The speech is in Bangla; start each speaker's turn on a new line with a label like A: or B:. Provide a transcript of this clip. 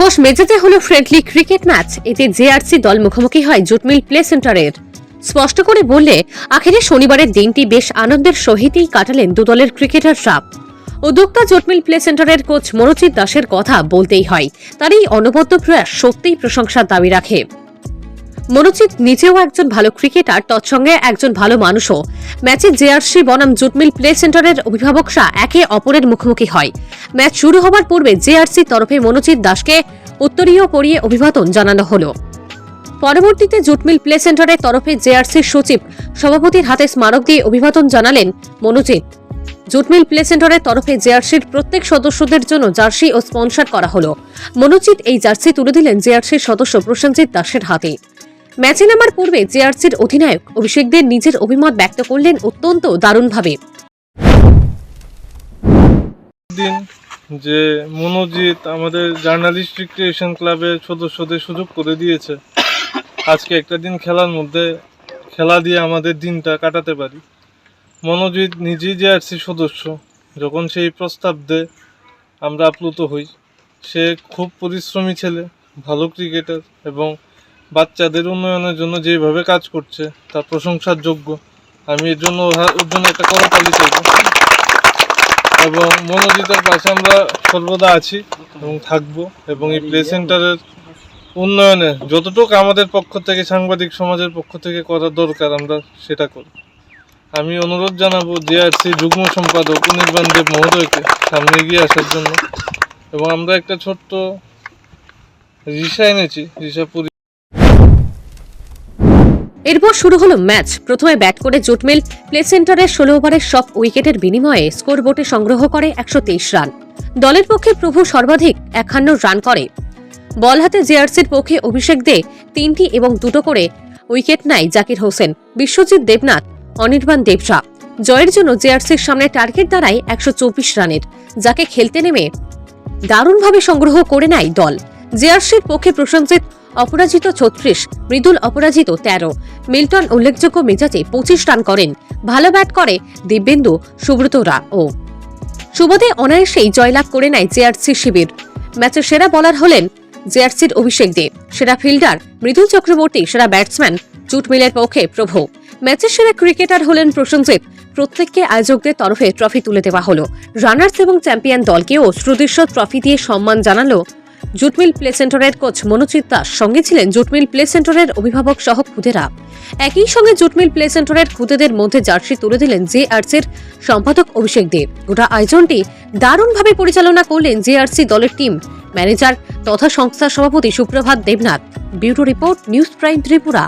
A: খোশ মেজাজে হলো ফ্রেন্ডলি ক্রিকেট ম্যাচ। এতে জেআরসি দল মুখোমুখি হয় জুটমিল প্লে সেন্টারের। স্পষ্ট করে বললে আখেরে শনিবারের দিনটি বেশ আনন্দের সহিতই কাটালেন দু দলের ক্রিকেটাররা। উদ্যোক্তা জুটমিল প্লে সেন্টারের কোচ মনোজিৎ দাসের কথা বলতেই হয়। তার এই অনবদ্য প্রয়াস সত্যিই প্রশংসার দাবি রাখে। মনোজিৎ নিজেও একজন ভালো ক্রিকেটার, তৎসঙ্গে একজন ভালো মানুষও। ম্যাচে জেআরসি বনাম জুটমিল প্লে সেন্টারের অভিভাবকরা একে অপরের মুখোমুখি হয়। ম্যাচ শুরু হবার পূর্বে জেআরসি তরফে মনোজিৎ দাসকে উত্তরীয় পরিয়ে অভিবাদন জানানো হলো। পরবর্তীতে জুটমিল প্লে সেন্টারের তরফে জেআরসির সচিব সভাপতির হাতে স্মারক দিয়ে অভিবাদন জানালেন মনোজিৎ। জুটমিল প্লে সেন্টারের তরফে জেআরসির প্রত্যেক সদস্যদের জন্য জার্সি ও স্পন্সর করা হলো। মনোজিৎ এই জার্সি তুলে দিলেন জেআরসির সদস্য প্রসেনজিৎ দাসের হাতে। ম্যাচে নামার পূর্বে জেআরসির অধিনায়ক অভিষেকদের নিজের অভিমত ব্যক্ত করলেন অত্যন্ত দারুণভাবে।
B: দিন যে মনোজিৎ আমাদের জার্নালিস্ট রিক্রিয়েশন ক্লাবের সদস্যদের সুযোগ করে দিয়েছে আজকে একটা দিন খেলার মধ্যে খেলা দিয়ে আমাদের দিনটা কাটাতে পারি। মনোজিৎ নিজেই জেআরসির সদস্য, যখন সেই প্রস্তাব দেয় আমরা আপ্লুত হই। সে খুব পরিশ্রমী ছেলে, ভালো ক্রিকেটার এবং বাচ্চাদের উন্নয়নের জন্য যেভাবে কাজ করছে তা প্রশংসার যোগ্য। আমি এর জন্য ওর জন্য একটা করতালি চাইব এবং মনোজিতের পাশে আমরা সর্বদা আছি এবং থাকবো এবং এই প্লে সেন্টারের উন্নয়নে যতটুকু আমাদের পক্ষ থেকে, সাংবাদিক সমাজের পক্ষ থেকে করা দরকার আমরা সেটা করি। আমি অনুরোধ জানাবো জেআরসি যুগ্ম সম্পাদক অনির্বাণ দেব মহোদয়কে সামনে এগিয়ে আসার জন্য। এবং আমরা একটা ছোট্ট রিসা এনেছি, রিসা
A: এরপর শুরু হলো ম্যাচ। প্রথমে ব্যাট করে জুটমিল প্লে সেন্টারের 16 ওভারের সব উইকেটের বিনিময়ে স্কোর বোর্ডে সংগ্রহ করে 123 রান। দলের পক্ষে প্রভু সর্বাধিক 51 রান করে। বল হাতে জেআরসির পক্ষে অভিষেক দে 3টি এবং 2টো করে উইকেট নেয় জাকির হোসেন, বিশ্বজিৎ দেবনাথ, অনির্বাণ দেবরা। জয়ের জন্য জেআরসির সামনে টার্গেট দাঁড়ায় 124 রানের, যাকে খেলতে নেমে দারুণভাবে সংগ্রহ করে নেয় দল। জেআরসির পক্ষে প্রসেনজিৎ অপরাজিত 36, মৃদুল অপরাজিত 13, মিল্টন উল্লেখযোগ্য মেজাজে 25 রান করেন। ভালো ব্যাট করে দিব্যেন্দু, সুব্রতরা ও সুবোধে অনায়াসেই জয়লাভ করে নেয় জেআরসি শিবির। ম্যাচের সেরা বোলার হলেন জেআরসির অভিষেক দে, সেরা ফিল্ডার মৃদুল চক্রবর্তী, সেরা ব্যাটসম্যান জুটমিলের পক্ষে প্রভু। ম্যাচের সেরা ক্রিকেটার হলেন প্রসেনজিৎ। প্রত্যেককে আয়োজকদের তরফে ট্রফি তুলে দেওয়া হলো। রানার্স এবং চ্যাম্পিয়ন দলকেও সুদৃশ্য ট্রফি দিয়ে সম্মান জানালো জুটমিল প্লে সেন্টারের কোচ মনোজিৎ দাস। সঙ্গে ছিলেন জুটমিল প্লে সেন্টারের অভিভাবক সহ খুদেরা। একই সঙ্গে জুটমিল প্লে সেন্টারের খুদেদের মধ্যে জার্সি তুলে দিলেন জেআরসির সম্পাদক অভিষেক দেব। গোটা আয়োজনটি দারুণভাবে পরিচালনা করলেন জেআরসি দলের টিম ম্যানেজার তথা সংস্থার সভাপতি সুপ্রভাত Debnath. Bureau report, news prime Tripura.